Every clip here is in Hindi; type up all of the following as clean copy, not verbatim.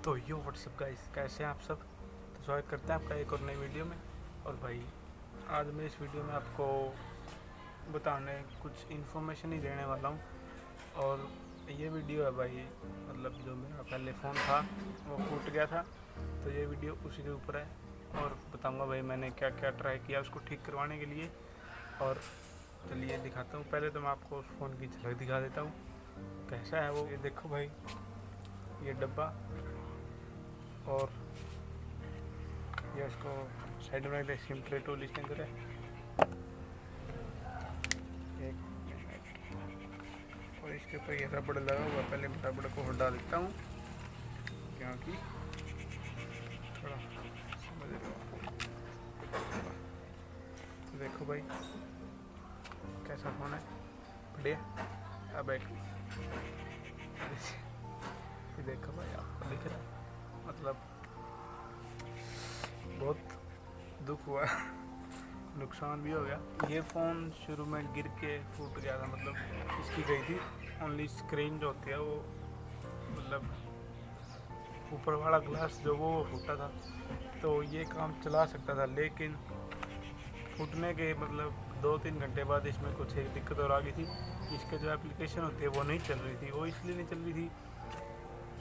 तो यो व्हाट्सअप गाइस, कैसे हैं आप सब। तो स्वागत करते हैं आपका एक और नई वीडियो में। और भाई आज मैं इस वीडियो में आपको बताने कुछ इन्फॉर्मेशन ही देने वाला हूँ। और ये वीडियो है भाई, मतलब जो मेरा पहले फ़ोन था वो फूट गया था, तो ये वीडियो उसी के ऊपर है। और बताऊँगा भाई मैंने क्या क्या ट्राई किया उसको ठीक करवाने के लिए। और चलिए दिखाता हूँ। पहले तो मैं आपको उस फ़ोन की झलक दिखा देता हूँ कैसा है वो। ये देखो भाई, ये डब्बा, और ये उसको साइड में सिम ट्रे टूल इसके अंदर है। एक मिनट। और इसके ऊपर ये रबड़ लगा हुआ, पहले मैं रबड़ को हटा देता हूँ क्योंकि थोड़ा समझ रहे हो। तो देखो भाई कैसा फ़ोन है, बढ़िया। अब एक ये देखो भाई, आपको दिख रहा है, मतलब बहुत दुख हुआ नुकसान भी हो गया। ये फ़ोन शुरू में गिर के फूट गया था, मतलब इसकी गई थी ओनली स्क्रीन जो होती है वो, मतलब ऊपर वाला ग्लास जो वो फूटा था। तो ये काम चला सकता था, लेकिन फूटने के मतलब 2-3 घंटे बाद इसमें कुछ एक दिक्कत और आ गई थी। इसके जो एप्लीकेशन होती है वो नहीं चल रही थी। वो इसलिए नहीं चल रही थी,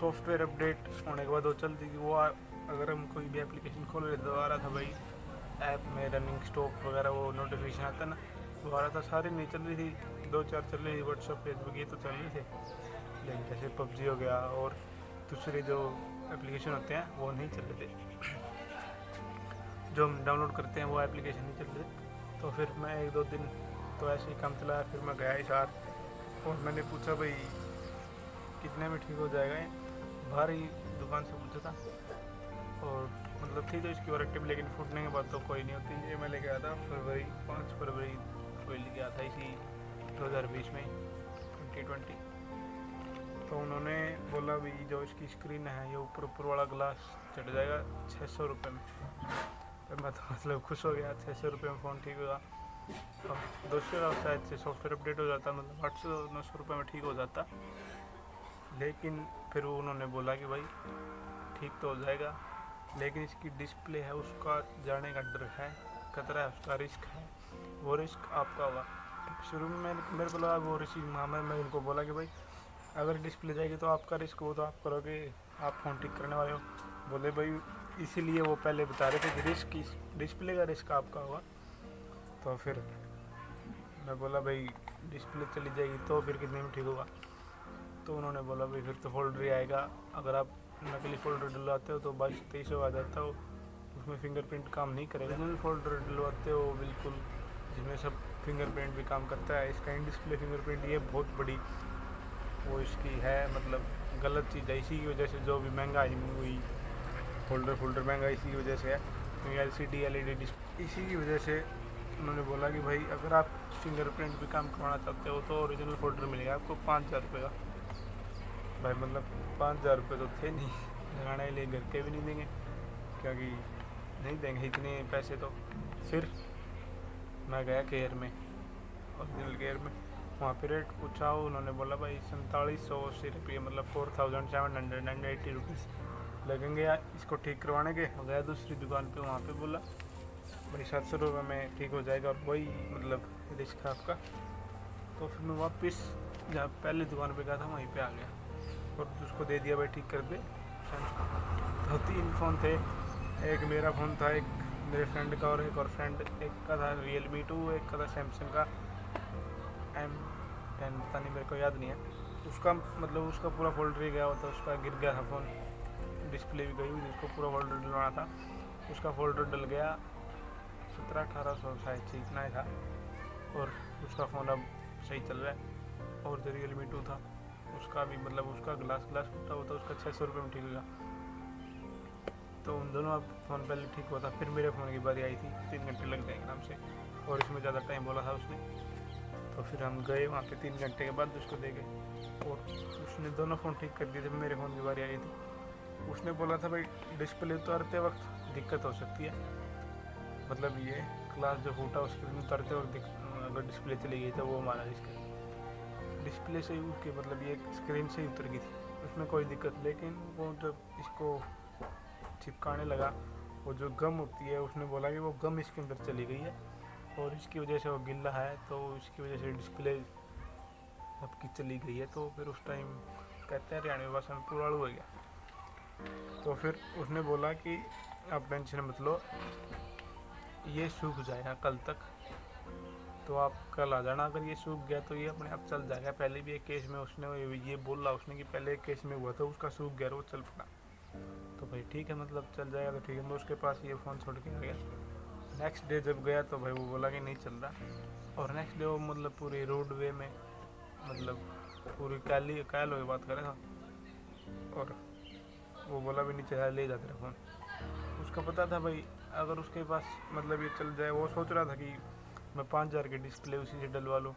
सॉफ्टवेयर अपडेट होने के बाद वो चलती थी। वो अगर हम कोई भी एप्लीकेशन खोल रहे तो आ रहा था भाई ऐप में रनिंग स्टॉक वगैरह, वो नोटिफिकेशन आता ना, वो आ रहा था। सारी नहीं चल रही थी, 2-4 चल रही थी, व्हाट्सअप फेसबुक ये तो चल रहे थे, लेकिन जैसे पबजी हो गया और दूसरे जो एप्लीकेशन होते हैं वो नहीं चल रहे थे। जो हम डाउनलोड करते हैं वो एप्लीकेशन नहीं चल रहे। तो फिर मैं 1-2 दिन तो ऐसे ही काम चलाया। फिर मैं गया इस और मैंने पूछा भाई कितने में ठीक हो जाएगा ये, बाहर ही दुकान से पूछा था। और मतलब थी तो इसकी वारंटी, लेकिन फूटने के बाद तो कोई नहीं होती। ये मैं लेके आया था 5 फरवरी को लेके आया था, इसी 2020 में 2020। तो उन्होंने बोला भी जो इसकी स्क्रीन है ये ऊपर वाला ग्लास चढ़ जाएगा 600 रुपये में। तो मैं तो मतलब खुश हो गया, 600 रुपये में फ़ोन ठीक होगा। अब 200 का शायद से सॉफ्टवेयर अपडेट हो जाता, मतलब 800-900 रुपये में ठीक हो जाता। लेकिन फिर उन्होंने बोला कि भाई ठीक तो हो जाएगा, लेकिन इसकी डिस्प्ले है उसका जाने का डर है, खतरा है, उसका रिस्क है। वो रिस्क आपका होगा। शुरू में मेरे को लगा वो रिस्क, मैं उनको बोला कि भाई अगर डिस्प्ले जाएगी तो आपका रिस्क, वो तो आप करोगे, आप फ़ोन ठीक करने वाले हो। बोले भाई इसीलिए वो पहले बता रहे थे कि रिस्क इस डिस्प्ले का रिस्क आपका होगा। तो फिर मैं बोला भाई डिस्प्ले चली जाएगी तो फिर कितने में ठीक होगा। तो उन्होंने बोला भाई फिर तो फोल्डर ही आएगा, अगर आप नकली फ़ोल्डर डलवाते हो तो 2200-2300 आ जाता हो, उसमें फिंगरप्रिंट काम नहीं करेगा। ओरिजिनल फ़ोल्डर डलवाते हो बिल्कुल, जिसमें सब फिंगरप्रिंट भी काम करता है। इसका इन डिस्प्ले फिंगरप्रिंट ये बहुत बड़ी वो इसकी है, मतलब गलत चीज़ है। इसी की वजह से जो भी महंगाई हुई, फोल्डर महंगा इसी की वजह से है, क्योंकि LCD LED डिस्प्ले। इसी की वजह से उन्होंने बोला कि भाई अगर आप फिंगरप्रिंट भी काम करवाना चाहते हो तो ओरिजिनल फ़ोल्डर मिलेगा आपको 5000 रुपये का। भाई मतलब 5000 रुपये तो थे नहीं लगाने के लिए, घर के भी नहीं देंगे, क्योंकि नहीं देंगे इतने पैसे तो। फिर मैं गया केयर में, ओरिजिनल केयर में, वहाँ पे रेट पूछा, उन्होंने बोला भाई 4780 रुपये, मतलब 4780 रुपीज़ लगेंगे इसको ठीक करवाने के। गया दूसरी दुकान पे, वहाँ पे बोला भाई 700 रुपये में ठीक हो जाएगा, और वही मतलब रिस्क है आपका। तो फिर मैं वापस जहाँ पहली दुकान पे गया था वहीं पे आ गया और उसको दे दिया भाई ठीक कर दे। तो 3 फ़ोन थे, एक मेरा फ़ोन था, एक मेरे फ्रेंड का, और एक और फ्रेंड, एक का था Realme 2, एक का था सैमसंग का M10, पता नहीं, मेरे को याद नहीं है। उसका मतलब उसका पूरा फोल्डर ही गया हुआ था, उसका गिर गया था फ़ोन, डिस्प्ले भी गई हुई, जिसको पूरा फोल्डर डलवाना था उसका फोल्डर डल गया। 1700-1800 शायद से इतना ही था, और उसका फ़ोन अब सही चल रहा है। और जो Realme 2 था उसका भी मतलब उसका ग्लास फूटा हुआ था, उसका 600 रुपये में ठीक हुआ। तो उन दोनों अब फ़ोन पहले ठीक हुआ था, फिर मेरे फ़ोन की बारी आई थी, 3 घंटे लग जाएंगे आराम से, और इसमें ज़्यादा टाइम बोला था उसने। तो फिर हम गए वहाँ पे 3 घंटे के बाद उसको दे गए, और उसने दोनों फ़ोन ठीक कर दिए थे। मेरे फ़ोन की बारी आई थी, उसने बोला था भाई डिस्प्ले उतारते वक्त दिक्कत हो सकती है, मतलब ये ग्लास जो फूटा उसके उतारते वक्त अगर डिस्प्ले चली गई तो वो हमारा रिस्क है। डिस्प्ले से ही उसके मतलब ये स्क्रीन से ही उतर गई थी, उसमें कोई दिक्कत। लेकिन वो जब इसको चिपकाने लगा, वो जो गम होती है, उसने बोला कि वो गम इसके अंदर चली गई है और इसकी वजह से वो गिल्ला है, तो इसकी वजह से डिस्प्ले आपकी चली गई है। तो फिर उस टाइम कहते हैं हरियाणवी भाषा में पुराड़ू हो गया। तो फिर उसने बोला कि आप टेंशन मत लो, ये सूख जाएगा कल तक, तो आप कल आ जाना। अगर ये सूख गया तो ये अपने आप चल जाएगा। पहले भी एक केस में उसने ये बोला उसने कि पहले एक केस में हुआ था, उसका सूख गया वो चल पड़ा। तो भाई ठीक है, मतलब चल जाएगा तो ठीक है। मैं उसके पास ये फ़ोन छोड़ के आ गया। नेक्स्ट डे जब गया तो भाई वो बोला कि नहीं चल रहा। और नेक्स्ट डे वो मतलब पूरी रोड वे में मतलब पूरी कैल हो बात करे था, और वो बोला भी नहीं चला, ले जाते रहा फ़ोन। उसका पता था भाई अगर उसके पास मतलब ये चल जाए, वो सोच रहा था कि मैं 5,000 की डिस्प्ले उसी से डलवा लूँ।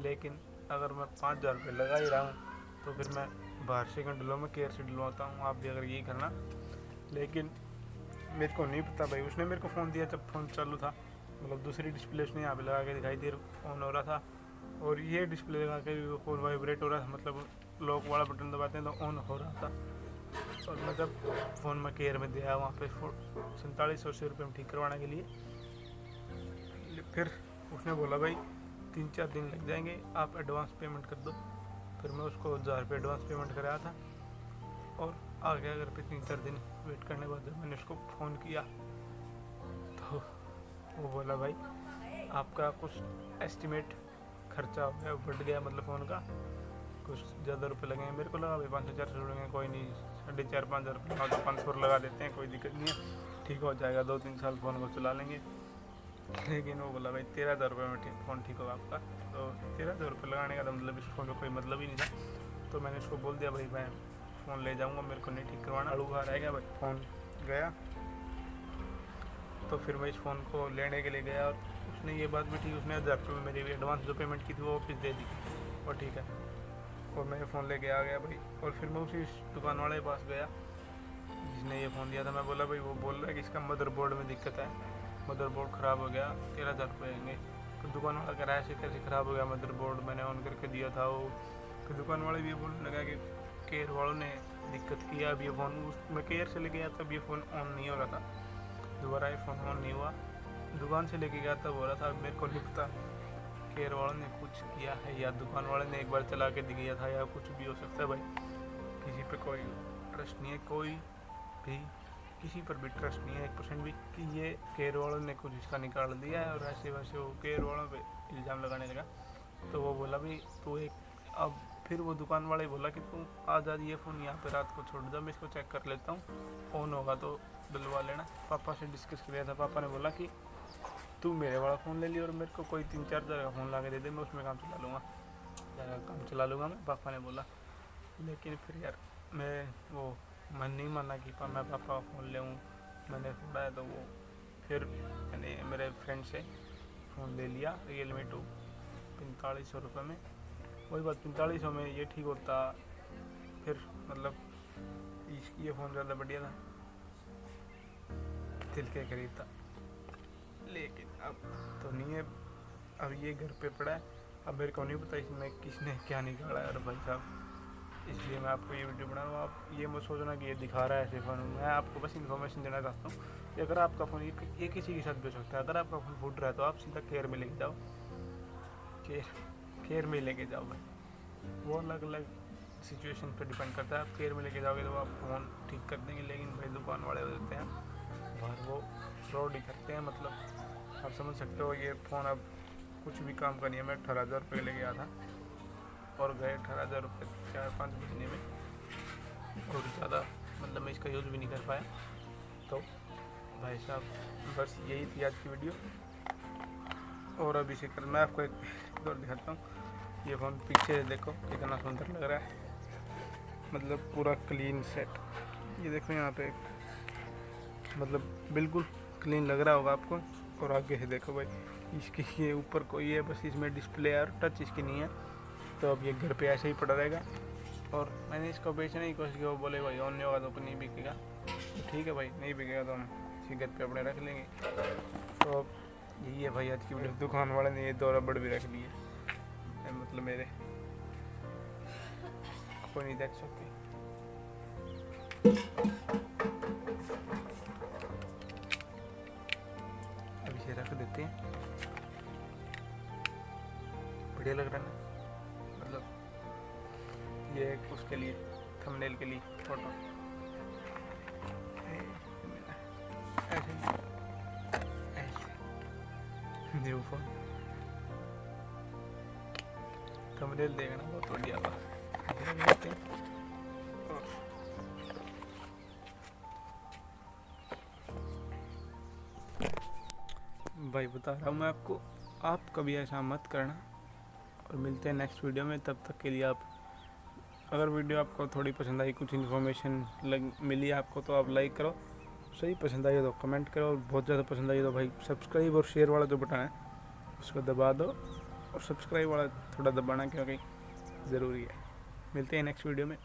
लेकिन अगर मैं 5,000 रुपये लगा ही रहा हूँ तो फिर मैं बाहर से क्यों डलवाऊँ, मैं केयर से डलवाता हूँ। आप भी अगर यही करना। लेकिन मेरे को नहीं पता भाई, उसने मेरे को फ़ोन दिया जब फ़ोन चालू था, मतलब दूसरी डिस्प्ले उसने यहाँ पे लगा के दिखाई दे ऑन हो रहा था, और ये डिस्प्ले लगा के भी फ़ोन वाइब्रेट हो रहा था, मतलब लॉक वाला बटन दबाते हैं तो ऑन हो रहा था। और मैं जब फ़ोन में केयर में दिया वहाँ पे 4780 रुपये में ठीक करवाने के लिए, फिर उसने बोला भाई 3-4 दिन लग जाएंगे, आप एडवांस पेमेंट कर दो। फिर मैं उसको 1000 रुपये एडवांस पेमेंट कराया था और आ गया घर पे। 3-4 दिन वेट करने के बाद जब मैंने उसको फ़ोन किया तो वो बोला भाई आपका कुछ एस्टिमेट खर्चा हो गया, बढ़ गया, मतलब फ़ोन का कुछ ज़्यादा रुपए लगेंगे। मेरे को लगा भाई 500-400 लगेंगे, कोई नहीं 4,500-5,000 रुपये लगा दो, 500 लगा देते हैं, कोई दिक्कत नहीं है, ठीक हो जाएगा, 2-3 साल फ़ोन को चला लेंगे। लेकिन वो बोला भाई 13,000 रुपये में फ़ोन ठीक होगा आपका। तो 13,000 रुपये लगाने का तो मतलब इस फ़ोन का कोई मतलब ही नहीं था। तो मैंने उसको बोल दिया भाई मैं फ़ोन ले जाऊँगा, मेरे को नहीं ठीक करवाना, अड़ूगा रहेगा भाई। फ़ोन गया तो फिर मैं इस फ़ोन को लेने के लिए गया और उसने ये बात भी ठीक, उसने 1000 रुपये में मेरी एडवांस जो पेमेंट की थी वो वापस दे दी और ठीक है। और मैं ये फ़ोन लेके आ गया भाई। और फिर मैं उसी दुकान वाले के पास गया जिसने ये फ़ोन दिया था। मैं बोला भाई, वो बोल रहा है कि इसका मदरबोर्ड में दिक्कत है, मदरबोर्ड ख़राब हो गया, 13,000 रुपये आएंगे। तो दुकान वाला कह रहा है ऐसे कैसे ख़राब हो गया मदरबोर्ड, मैंने ऑन करके दिया था वो। तो दुकान वाले भी बोलने लगा कि केयर वालों ने दिक्कत किया, अब ये फ़ोन मैं केयर से लेके गया तब ये फ़ोन ऑन नहीं हो रहा था, दोबारा ये फ़ोन ऑन नहीं हुआ, दुकान से लेके गया तब हो रहा था। मेरे को नहीं पता केयर वालों ने कुछ किया है या दुकान वाले ने एक बार चला के दिया था या कुछ भी हो सकता है भाई। किसी पे कोई ट्रस्ट नहीं है, कोई भी किसी पर भी ट्रस्ट नहीं है 1% भी कि ये केयर वालों ने कुछ इसका निकाल दिया है और ऐसे वैसे वो केयर वालों पे इल्ज़ाम लगाने लगा। तो वो बोला भाई तू एक, अब फिर वो दुकान वाले बोला कि तू आज ये फ़ोन यहाँ पे रात को छोड़ दो, मैं इसको चेक कर लेता हूँ, ऑन होगा तो डलवा लेना। पापा से डिस्कस किया था, पापा ने बोला कि तू मेरे वाला फ़ोन ले लिया और मेरे को कोई 3-4 हज़ार का फ़ोन ला के दे दे, मैं उसमें काम चला लूँगा मैं, पापा ने बोला। लेकिन फिर यार मैं वो मन नहीं माना कि मैं पापा का फ़ोन ले आऊँ, मैंने छोड़ा है। तो वो फिर मैंने मेरे फ्रेंड से फ़ोन ले लिया Realme 2 4500 रुपये में। वही बात 4500 में ये ठीक होता, फिर मतलब ये फ़ोन ज़्यादा बढ़िया था, दिल के करीब था। लेकिन अब तो नहीं है, अब ये घर पे पड़ा है। अब मेरे को नहीं पता इसमें किसने क्या निकाला है। और भाई साहब, इसलिए मैं आपको ये वीडियो बना रहा हूँ। आप ये मत सोचना कि ये दिखा रहा है ऐसे फ़ोन, मैं आपको बस इन्फॉर्मेशन देना चाहता हूँ कि अगर आपका फ़ोन ये किसी के साथ भी हो सकता है। अगर आपका फ़ोन फूट रहा है तो आप सीधा केयर में लेके जाओ, केयर में लेके जाओ भाई। वो अलग अलग सिचुएशन पर डिपेंड करता है। आप केयर में लेके जाओगे तो आप फ़ोन ठीक कर देंगे। लेकिन भाई दुकान वाले हो जाते हैं बाहर, वो फ्रॉड ही करते हैं, मतलब आप समझ सकते हो। ये फ़ोन अब कुछ भी काम का नहीं है। मैं 18,000 रुपये ले गया था और गए 18,000 रुपये 4-5 महीने में, और ज़्यादा मतलब मैं इसका यूज़ भी नहीं कर पाया। तो भाई साहब बस यही थी आज की वीडियो। और अभी से कर मैं आपको एक और दिखाता हूँ। ये फ़ोन पीछे देखो कितना सुंदर लग रहा है, मतलब पूरा क्लीन सेट। ये देखो यहाँ पे मतलब बिल्कुल क्लीन लग रहा होगा आपको। और आगे से देखो भाई, इसके ये ऊपर कोई है, बस इसमें डिस्प्ले और टच इसकी नहीं है। तो अब ये घर पे ऐसे ही पड़ा रहेगा। और मैंने इसको बेचने की कोशिश की, वो बोले भाई ऑन नहीं होगा तो नहीं बिकेगा। तो ठीक है भाई, नहीं बिकेगा तो हम इसी घर पे अपने रख लेंगे। तो अब यही है भाई आज की वीडियो। दुकान वाले ने ये 2 रबड़ भी रख लिए, मतलब मेरे कोई नहीं देख सकते। अब इसे रख देते हैं। बढ़िया लग रहा है ना, मतलब ये उसके लिए थंबनेल के लिए फोटो ऐसे न्यू फोन थंबनेल देखना बहुत बढ़िया हुआ। भाई बता रहा हूँ मैं आपको, आप कभी ऐसा मत करना। और मिलते हैं नेक्स्ट वीडियो में, तब तक के लिए आप, अगर वीडियो आपको थोड़ी पसंद आई, कुछ इन्फॉर्मेशन मिली आपको, तो आप लाइक करो। सही पसंद आई तो कमेंट करो, और बहुत ज़्यादा पसंद आई तो भाई सब्सक्राइब और शेयर वाला जो बटन है उसको दबा दो, और सब्सक्राइब वाला थोड़ा दबाना क्योंकि ज़रूरी है। मिलते हैं नेक्स्ट वीडियो में।